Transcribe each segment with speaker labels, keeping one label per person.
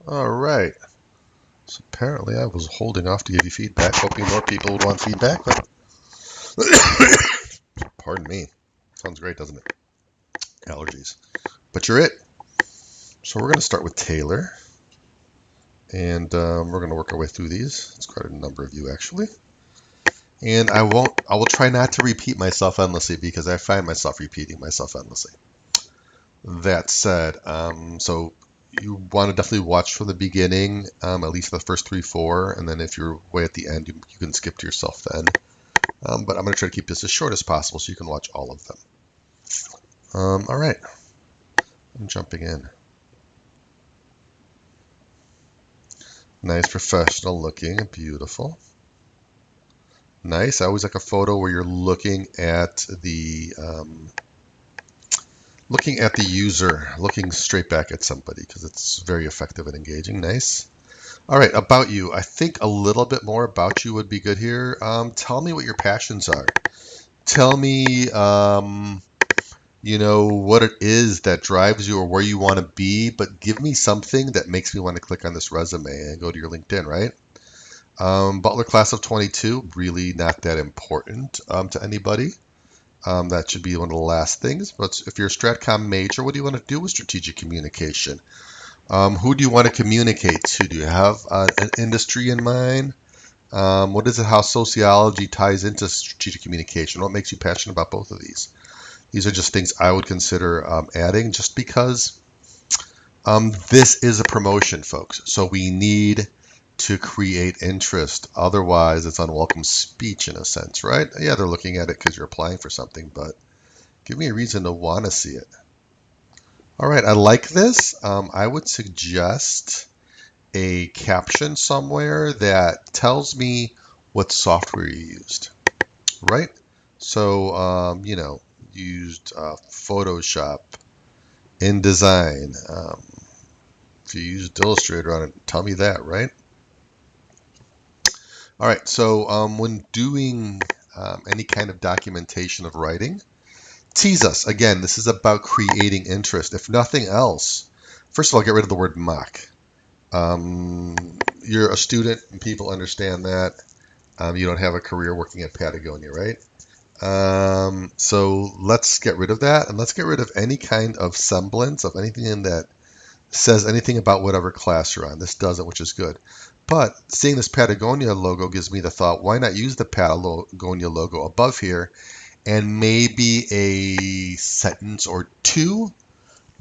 Speaker 1: All right. So apparently I was holding off to give you feedback, hoping more people would want feedback, but pardon me. Sounds great, doesn't it? Allergies. But you're it. So we're going to start with Taylor, and we're going to work our way through these. It's quite a number of you, actually. And I will try not to repeat myself endlessly because I find myself repeating myself endlessly. That said, so you want to definitely watch from the beginning, at least the first 3, 4, and then if you're way at the end, you can skip to yourself then. But I'm going to try to keep this as short as possible so you can watch all of them. All right, I'm jumping in. Nice, professional looking, beautiful. Nice. I always like a photo where you're looking at the user, looking straight back at somebody because it's very effective and engaging. Nice. All right, about you. I think a little bit more about you would be good here. Tell me what your passions are. Tell me, what it is that drives you or where you want to be, but give me something that makes me want to click on this resume and go to your LinkedIn, right? Butler class of 22, really not that important to anybody. That should be one of the last things. But if you're a Stratcom major, what do you want to do with strategic communication? Who do you want to communicate to? Do you have an industry in mind? What is it? How sociology ties into strategic communication? What makes you passionate about both of these? These are just things I would consider adding, just because this is a promotion, folks. So we need to create interest. Otherwise, it's unwelcome speech in a sense, right? Yeah, they're looking at it because you're applying for something, but give me a reason to want to see it. All right, I like this. I would suggest a caption somewhere that tells me what software you used, right? So, used Photoshop, InDesign. If you used Illustrator on it, tell me that, right? All right, so when doing any kind of documentation of writing, tease us. Again, this is about creating interest. If nothing else, first of all, get rid of the word mock. You're a student, and people understand that. You don't have a career working at Patagonia, right? So let's get rid of that, and let's get rid of any kind of semblance of anything in that says anything about whatever class you're on. This doesn't, which is good. But seeing this Patagonia logo gives me the thought, why not use the Patagonia logo above here and maybe a sentence or two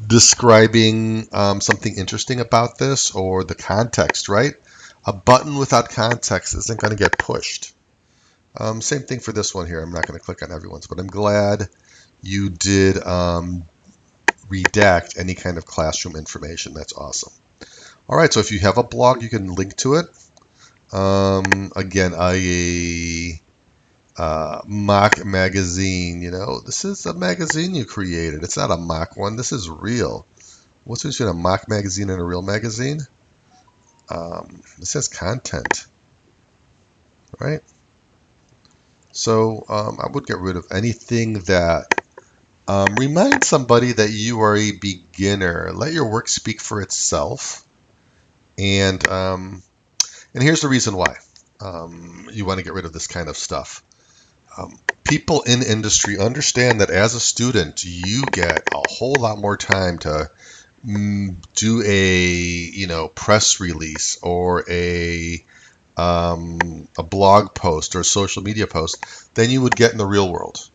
Speaker 1: describing something interesting about this or the context, right? A button without context isn't going to get pushed. Same thing for this one here. I'm not going to click on everyone's, but I'm glad you did redact any kind of classroom information. That's awesome. All right, so if you have a blog, you can link to it. Again, mock magazine, this is a magazine you created. It's not a mock one. This is real. What's between a mock magazine and a real magazine? This has content, right? So I would get rid of anything that reminds somebody that you are a beginner. Let your work speak for itself. And here's the reason why you want to get rid of this kind of stuff. People in industry understand that as a student, you get a whole lot more time to do a press release or a blog post or a social media post than you would get in the real world.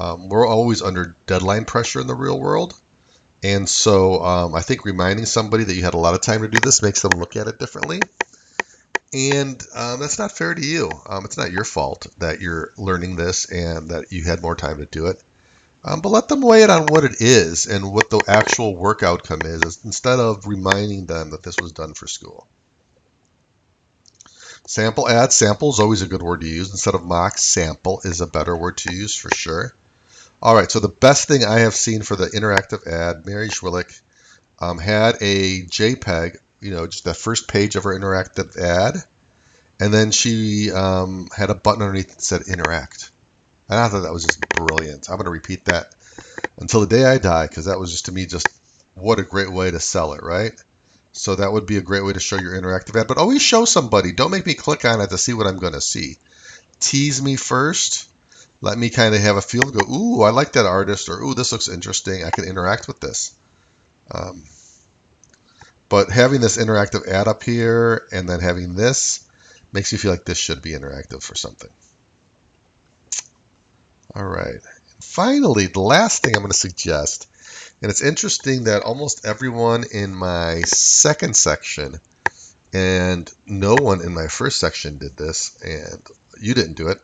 Speaker 1: We're always under deadline pressure in the real world. And so I think reminding somebody that you had a lot of time to do this makes them look at it differently. And that's not fair to you. It's not your fault that you're learning this and that you had more time to do it. But let them weigh it on what it is and what the actual work outcome is instead of reminding them that this was done for school. Sample ad. Sample is always a good word to use. Instead of mock, sample is a better word to use for sure. All right, so the best thing I have seen for the interactive ad, Mary Schwillick had a JPEG, just the first page of her interactive ad, and then she had a button underneath that said interact. And I thought that was just brilliant. I'm going to repeat that until the day I die because that was just, to me, just what a great way to sell it, right? So that would be a great way to show your interactive ad. But always show somebody. Don't make me click on it to see what I'm going to see. Tease me first. Let me kind of have a feel. Go, ooh, I like that artist, or ooh, this looks interesting. I can interact with this. Um, but having this interactive ad up here and then having this makes you feel like this should be interactive for something. All right. Finally, the last thing I'm going to suggest, and it's interesting that almost everyone in my second section and no one in my first section did this, and you didn't do it.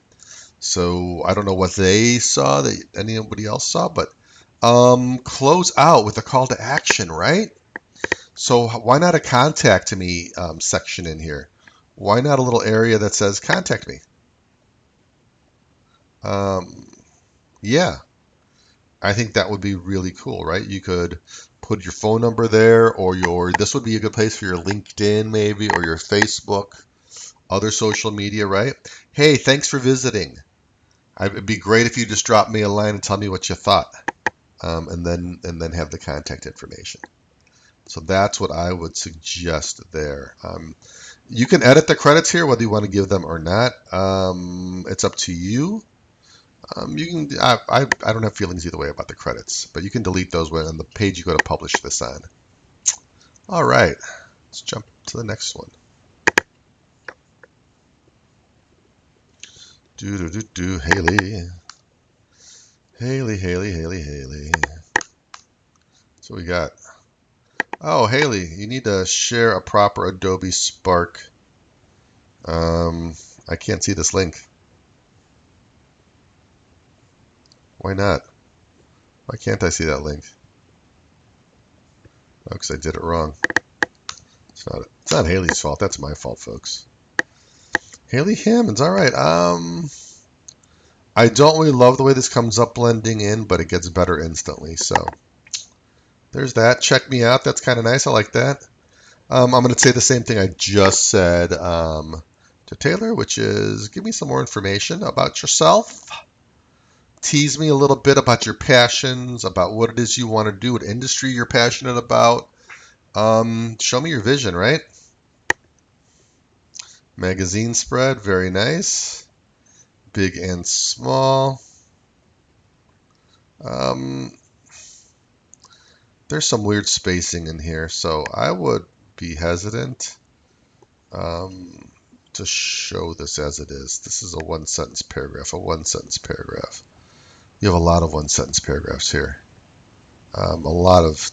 Speaker 1: So I don't know what they saw that anybody else saw, but close out with a call to action, right? So why not a contact me section in here? Why not a little area that says contact me? Yeah, I think that would be really cool, right? You could put your phone number there, or this would be a good place for your LinkedIn maybe, or your Facebook, other social media, right? Hey, thanks for visiting. It'd be great if you just drop me a line and tell me what you thought, and then have the contact information. So that's what I would suggest there. You can edit the credits here, whether you want to give them or not. It's up to you. You can. I don't have feelings either way about the credits, but you can delete those when on the page you go to publish this on. All right, let's jump to the next one. Haley. Haley. So we got. Oh, Haley, you need to share a proper Adobe Spark. I can't see this link. Why not? Why can't I see that link? Oh, because I did it wrong. It's not Haley's fault. That's my fault, folks. Haley Hammonds. All right. I don't really love the way this comes up blending in, but it gets better instantly. So there's that. Check me out. That's kind of nice. I like that. I'm going to say the same thing I just said to Taylor, which is give me some more information about yourself. Tease me a little bit about your passions, about what it is you want to do, what industry you're passionate about. Show me your vision, right? Magazine spread, very nice. Big and small. There's some weird spacing in here, so I would be hesitant to show this as it is. This is a one-sentence paragraph, You have a lot of one-sentence paragraphs here. A lot of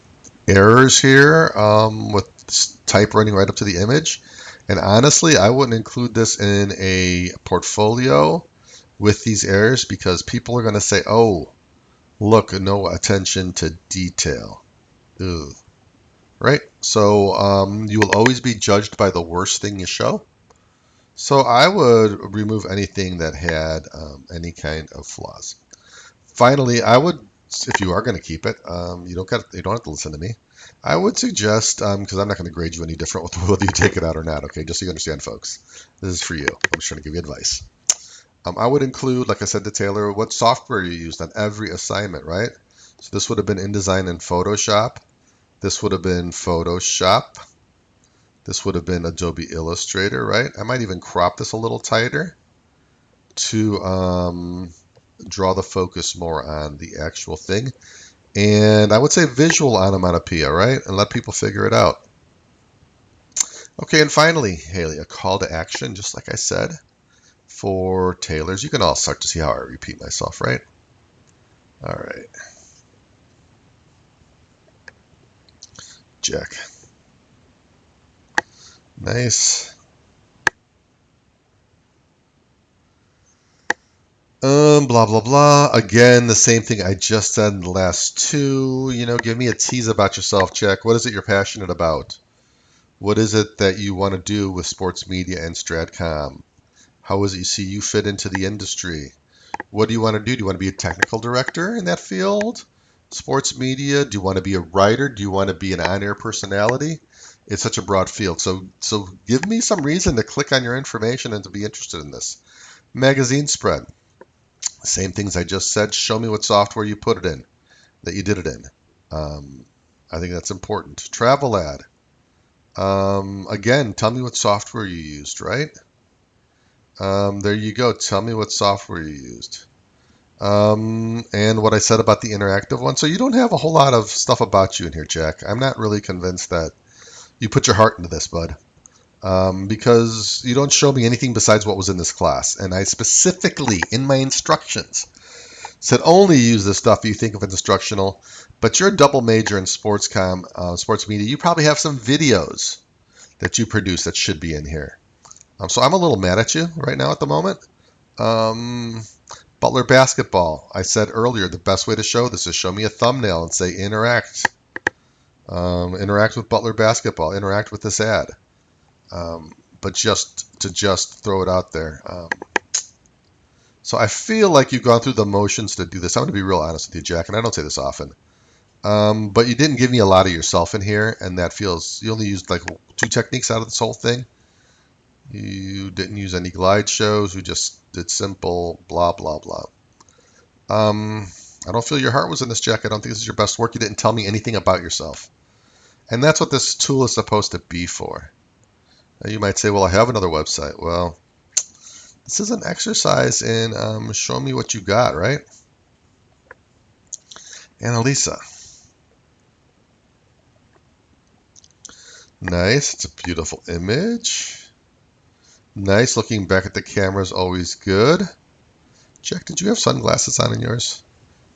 Speaker 1: errors here with type running right up to the image. And honestly, I wouldn't include this in a portfolio with these errors because people are going to say, oh, look, no attention to detail. Ugh. Right? So you will always be judged by the worst thing you show. So I would remove anything that had any kind of flaws. Finally, I would, if you are going to keep it, you don't have to listen to me. I would suggest, because I'm not going to grade you any different with whether you take it out or not, okay? Just so you understand, folks. This is for you. I'm just trying to give you advice. I would include, like I said to Taylor, what software you used on every assignment, right? So this would have been InDesign and Photoshop. This would have been Photoshop. This would have been Adobe Illustrator, right? I might even crop this a little tighter to draw the focus more on the actual thing. And I would say visual onomatopoeia, right? And let people figure it out. Okay, and finally, Haley, a call to action, just like I said, for Taylor's. You can all start to see how I repeat myself, right? All right. Check. Nice. Blah, blah, blah. Again, the same thing I just said in the last two. Give me a tease about yourself, Jack. What is it you're passionate about? What is it that you want to do with sports media and Stratcom? How is it you see you fit into the industry? What do you want to do? Do you want to be a technical director in that field? Sports media? Do you want to be a writer? Do you want to be an on-air personality? It's such a broad field. So give me some reason to click on your information and to be interested in this. Magazine spread. Same things I just said. Show me what software you put it in, that you did it in. I think that's important. Travel ad. Again, tell me what software you used, right? There you go. Tell me what software you used. And what I said about the interactive one. So you don't have a whole lot of stuff about you in here, Jack. I'm not really convinced that you put your heart into this, bud. Because you don't show me anything besides what was in this class. And I specifically, in my instructions, said only use this stuff you think of as instructional. But you're a double major in sports media. You probably have some videos that you produce that should be in here. So I'm a little mad at you right now at the moment. Butler basketball. I said earlier the best way to show this is show me a thumbnail and say interact. Interact with Butler basketball. Interact with this ad. But just throw it out there. So I feel like you've gone through the motions to do this. I'm going to be real honest with you, Jack, and I don't say this often. But you didn't give me a lot of yourself in here, and that feels, you only used like 2 techniques out of this whole thing. You didn't use any glide shows. You just did simple blah, blah, blah. I don't feel your heart was in this, Jack. I don't think this is your best work. You didn't tell me anything about yourself. And that's what this tool is supposed to be for. Now you might say, well, I have another website. Well, this is an exercise in show me what you got, right? Annalisa. Nice. It's a beautiful image. Nice. Looking back at the camera is always good. Jack, did you have sunglasses on in yours?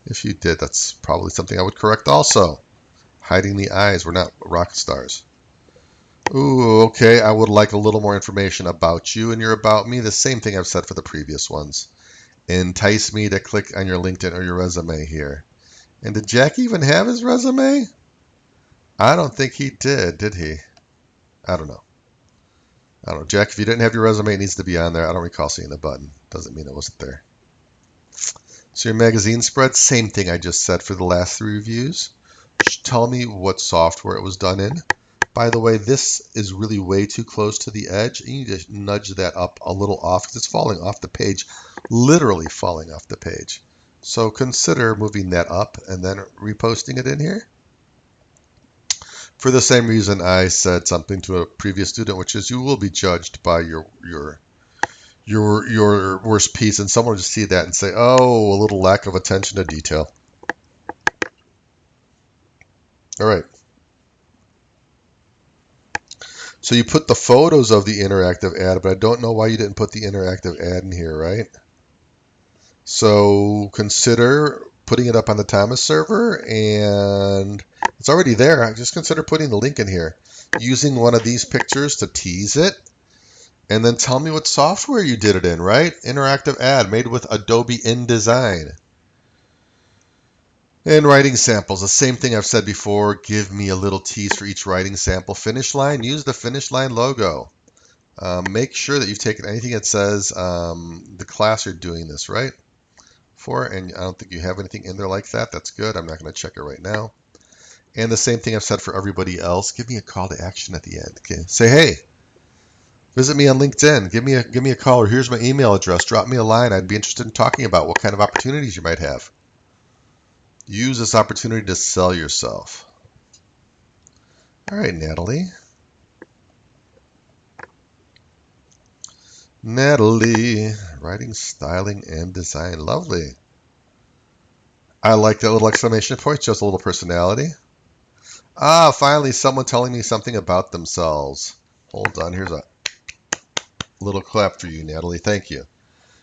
Speaker 1: If you did, that's probably something I would correct also. Hiding the eyes. We're not rock stars. Ooh, okay. I would like a little more information about you and your about me. The same thing I've said for the previous ones. Entice me to click on your LinkedIn or your resume here. And did Jack even have his resume? I don't think he did he? I don't know. Jack, if you didn't have your resume, it needs to be on there. I don't recall seeing the button. Doesn't mean it wasn't there. So your magazine spread, same thing I just said for the last 3 reviews. Tell me what software it was done in. By the way, this is really way too close to the edge. You need to nudge that up a little off because it's falling off the page, literally falling off the page. So consider moving that up and then reposting it in here. For the same reason I said something to a previous student, which is you will be judged by your worst piece, and someone will just see that and say, oh, a little lack of attention to detail. All right. So you put the photos of the interactive ad, but I don't know why you didn't put the interactive ad in here, right? So consider putting it up on the Thomas server, and it's already there. Just consider putting the link in here, using one of these pictures to tease it, and then tell me what software you did it in, right? Interactive ad made with Adobe InDesign. And writing samples, the same thing I've said before. Give me a little tease for each writing sample. Finish line, use the finish line logo. Make sure that you've taken anything that says the class you're doing this, right? For, and I don't think you have anything in there like that. That's good. I'm not going to check it right now. And the same thing I've said for everybody else. Give me a call to action at the end. Okay? Say, hey, visit me on LinkedIn. Give me a call, or here's my email address. Drop me a line. I'd be interested in talking about what kind of opportunities you might have. Use this opportunity to sell yourself. All right, Natalie. Natalie, writing, styling, and design. Lovely. I like that little exclamation point. Shows a little personality. Ah, finally, someone telling me something about themselves. Hold on. Here's a little clap for you, Natalie. Thank you.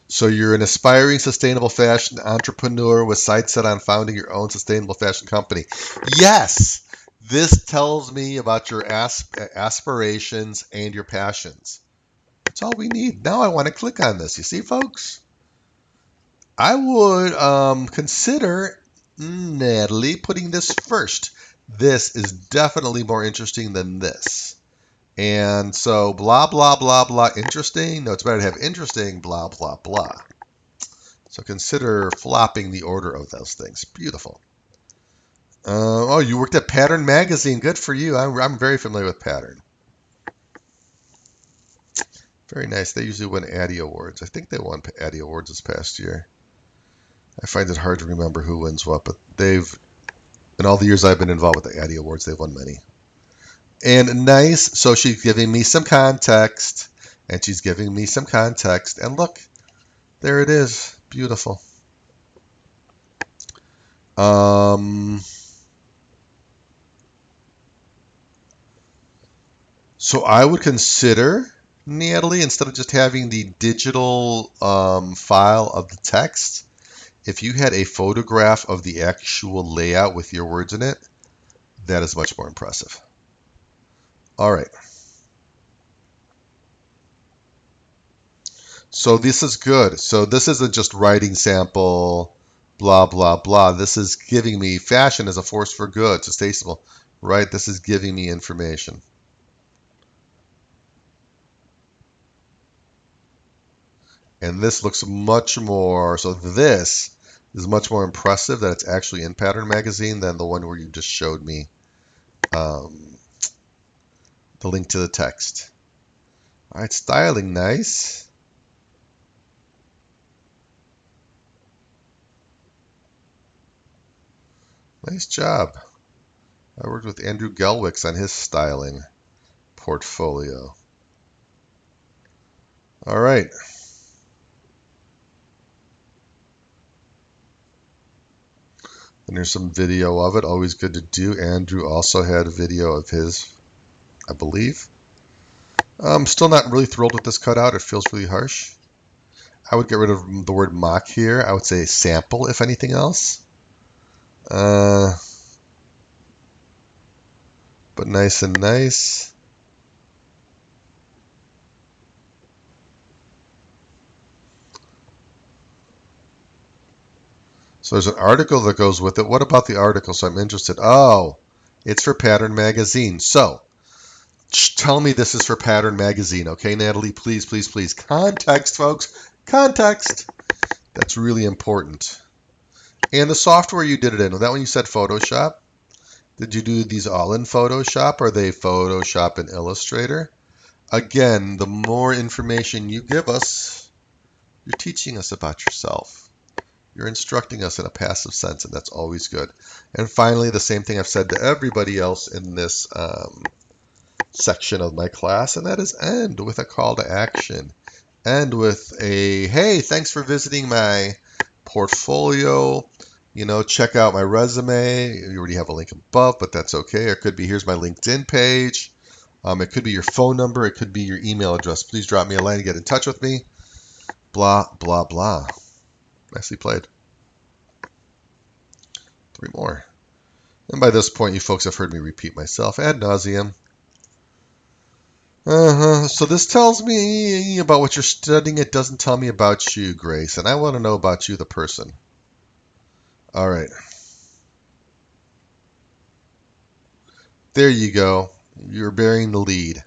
Speaker 1: So you're an aspiring sustainable fashion entrepreneur with sights set on founding your own sustainable fashion company. Yes, this tells me about your aspirations and your passions. That's all we need. Now I want to click on this. You see, folks? I would consider, Natalie, putting this first. This is definitely more interesting than this. And so blah, blah, blah, blah, interesting. No, it's better to have interesting, blah, blah, blah. So consider flopping the order of those things. Beautiful. Oh, you worked at Pattern Magazine. Good for you. I'm very familiar with Pattern. Very nice. They usually win Addy Awards. I think they won Addy Awards this past year. I find it hard to remember who wins what, but they've, in all the years I've been involved with the Addy Awards, they've won many. And nice, so she's giving me some context, and she's giving me some context, and look, there it is, beautiful. So I would consider, Natalie, instead of just having the digital file of the text, if you had a photograph of the actual layout with your words in it, that is much more impressive. All right. So this is good. So this isn't just writing sample, blah, blah, blah. This is giving me fashion as a force for good, sustainable, right? This is giving me information. And this looks much more, so this is much more impressive that it's actually in Pattern Magazine than the one where you just showed me um, the link to the text. All right, styling, nice. Nice job. I worked with Andrew Gelwicks on his styling portfolio. All right. And there's some video of it. Always good to do. Andrew also had a video of his, I believe. I'm still not really thrilled with this cutout. It feels really harsh. I would get rid of the word mock here. I would say sample, if anything else. But nice and nice. So there's an article that goes with it. What about the article? So I'm interested. Oh, it's for Pattern Magazine. So tell me this is for Pattern Magazine. Okay, Natalie, please, please, please. Context, folks. Context. That's really important. And the software you did it in, was that when you said Photoshop? Did you do these all in Photoshop? Or are they Photoshop and Illustrator? Again, the more information you give us, you're teaching us about yourself. You're instructing us in a passive sense, and that's always good. And finally, the same thing I've said to everybody else in this section of my class, and that is end with a call to action. End with a, hey, thanks for visiting my portfolio. You know, check out my resume. You already have a link above, but that's okay. It could be, here's my LinkedIn page. It could be your phone number. It could be your email address. Please drop me a line and get in touch with me. Blah, blah, blah. Nicely played. 3 more. And by this point, you folks have heard me repeat myself ad nauseum. So this tells me about what you're studying. It doesn't tell me about you, Grace. And I want to know about you, the person. All right. There you go. You're bearing the lead.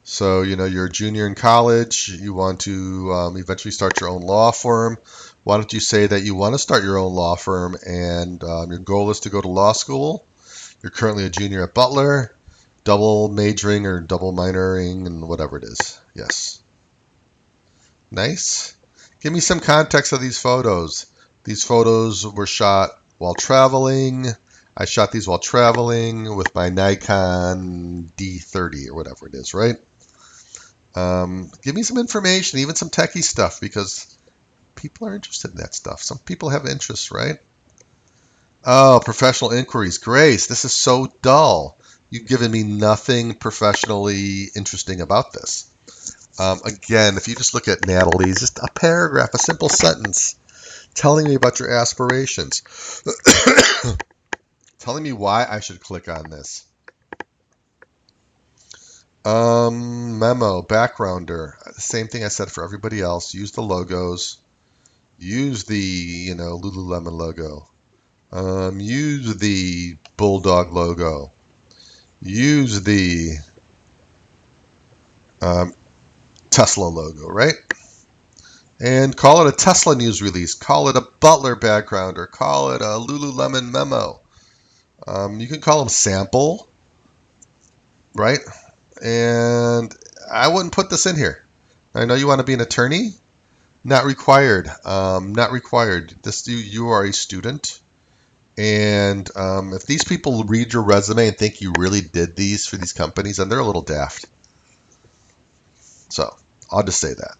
Speaker 1: So, you know, you're a junior in college. You want to eventually start your own law firm. Why don't you say that you want to start your own law firm and your goal is to go to law school? You're currently a junior at Butler, double majoring or double minoring and whatever it is. Yes. Nice. Give me some context of these photos. These photos were shot while traveling. I shot these while traveling with my Nikon D30 or whatever it is, right? Give me some information, even some techie stuff, because people are interested in that stuff. Some people have interests, right? Oh, professional inquiries. Grace, this is so dull. You've given me nothing professionally interesting about this. Again, if you just look at Natalie's, just a paragraph, a simple sentence telling me about your aspirations, telling me why I should click on this. Memo, backgrounder, same thing I said for everybody else. Use the logos. Use the, Lululemon logo. Use the Bulldog logo. Use the Tesla logo, right? And call it a Tesla news release. Call it a Butler backgrounder. Call it a Lululemon memo. You can call them sample, right? And I wouldn't put this in here. I know you want to be an attorney. Not required. Not required. You are a student. And if these people read your resume and think you really did these for these companies, then they're a little daft. So I'll just say that.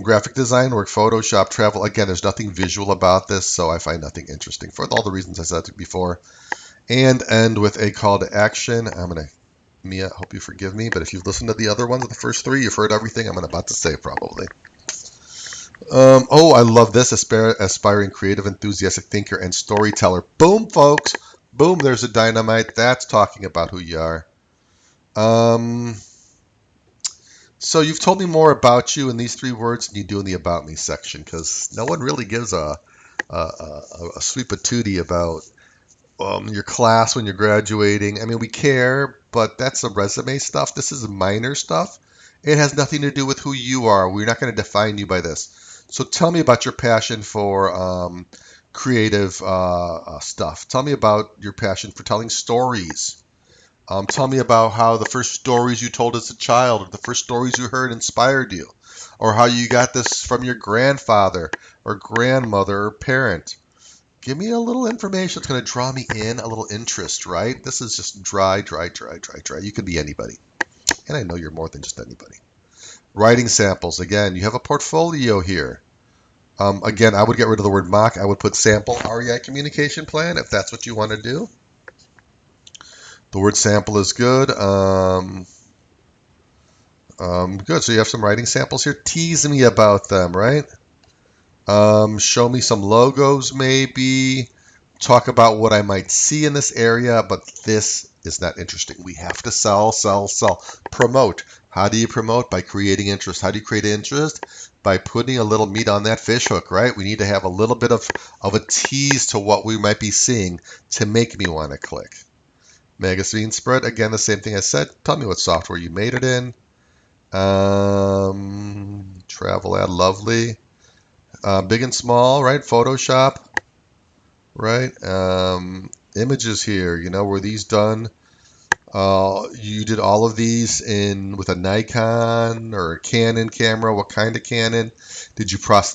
Speaker 1: Graphic design, work, Photoshop, travel. Again, there's nothing visual about this, so I find nothing interesting for all the reasons I said before. And end with a call to action. Mia, hope you forgive me, but if you've listened to the other ones, the first three, you've heard everything I'm about to say probably. Oh, I love this. Aspiring creative, enthusiastic thinker and storyteller. Boom, folks. Boom, there's a dynamite. That's talking about who you are. So you've told me more about you in these 3 words than you do in the About Me section, because no one really gives a sweet patootie about your class when you're graduating. I mean, we care, but that's the resume stuff. This is minor stuff. It has nothing to do with who you are. We're not going to define you by this. So tell me about your passion for creative stuff. Tell me about your passion for telling stories. Tell me about how the first stories you told as a child, or the first stories you heard inspired you, or how you got this from your grandfather or grandmother or parent. Give me a little information that's going to draw me in, a little interest, right? This is just dry. You could be anybody. And I know you're more than just anybody. Writing samples. Again, you have a portfolio here. Again, I would get rid of the word mock. I would put sample REI communication plan if that's what you want to do. The word sample is good. Good. So you have some writing samples here. Tease me about them, right? Show me some logos, maybe. Talk about what I might see in this area, but this is not interesting. We have to sell. Promote. How do you promote? By creating interest. How do you create interest? By putting a little meat on that fish hook, right? We need to have a little bit of a tease to what we might be seeing to make me want to click. Magazine spread. Again, the same thing I said. Tell me what software you made it in. Travel ad, lovely. Big and small, right? Photoshop, right? Images here, were these done? You did all of these with a Nikon or a Canon camera. What kind of Canon? Did you process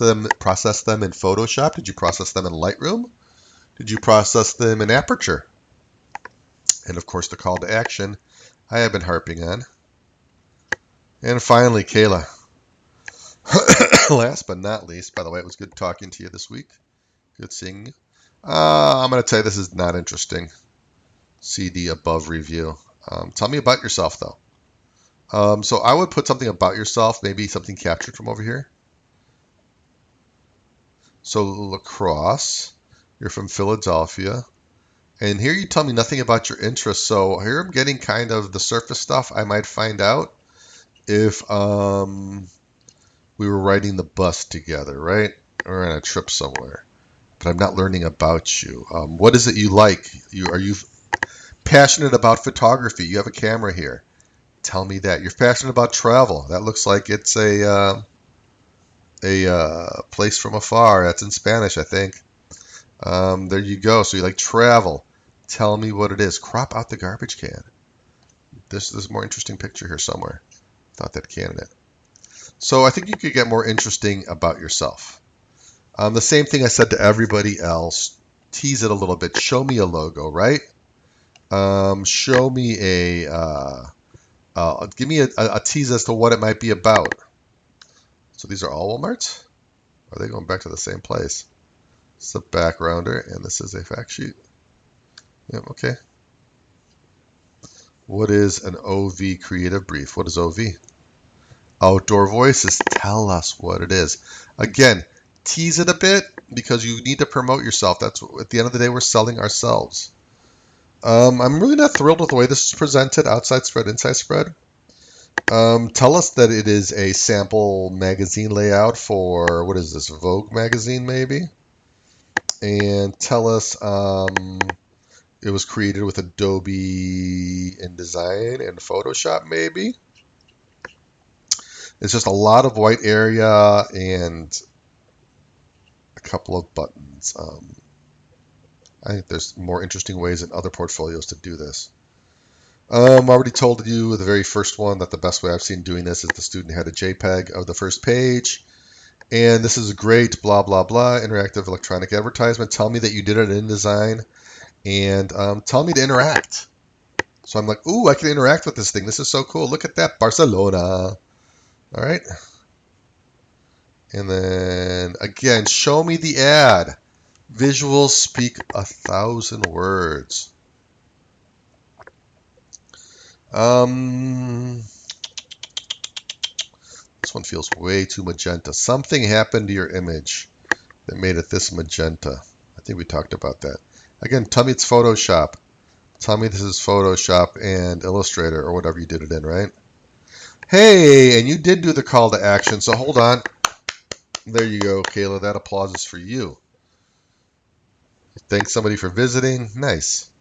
Speaker 1: them in Photoshop? Did you process them in Lightroom? Did you process them in Aperture? And of course, the call to action I have been harping on. And finally, Kayla. Last but not least, by the way, it was good talking to you this week. Good seeing you. I'm going to tell you this is not interesting. CD above review. Tell me about yourself, though. So I would put something about yourself, maybe something captured from over here. So lacrosse, you're from Philadelphia. And here you tell me nothing about your interests. So here I'm getting kind of the surface stuff I might find out if we were riding the bus together, right? Or on a trip somewhere. But I'm not learning about you. What is it you like? Are you passionate about photography? You have a camera here. Tell me that. You're passionate about travel. That looks like it's a place from afar. That's in Spanish, I think. There you go. So you like travel. Tell me what it is. Crop out the garbage can. This is a more interesting picture here somewhere. Thought that candidate. So I think you could get more interesting about yourself. The same thing I said to everybody else. Tease it a little bit. Show me a logo, right? Show me give me a tease as to what it might be about. So these are all Walmarts? Or are they going back to the same place? It's a backgrounder, and this is a fact sheet. Yep, okay. What is an OV creative brief? What is OV? Outdoor Voices. Tell us what it is. Again, tease it a bit because you need to promote yourself. That's at the end of the day, we're selling ourselves. I'm really not thrilled with the way this is presented. Outside spread, inside spread. Tell us that it is a sample magazine layout for, what is this, Vogue magazine maybe? And tell us it was created with Adobe InDesign and Photoshop maybe. It's just a lot of white area and a couple of buttons. I think there's more interesting ways in other portfolios to do this. I already told you with the very first one that the best way I've seen doing this is the student had a JPEG of the first page And this is great, blah, blah, blah, interactive electronic advertisement. Tell me that you did it in InDesign, and tell me to interact. So I'm like, ooh, I can interact with this thing. This is so cool. Look at that, Barcelona. All right. And then, again, show me the ad. Visuals speak 1,000 words. This one feels way too magenta. Something happened to your image that made it this magenta. I think we talked about that. Again, tell me it's Photoshop. Tell me this is Photoshop and Illustrator or whatever you did it in, right? Hey, and you did do the call to action, so hold on. There you go, Kayla. That applause is for you. Thanks somebody for visiting. Nice.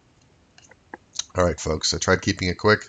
Speaker 1: All right, folks. I tried keeping it quick.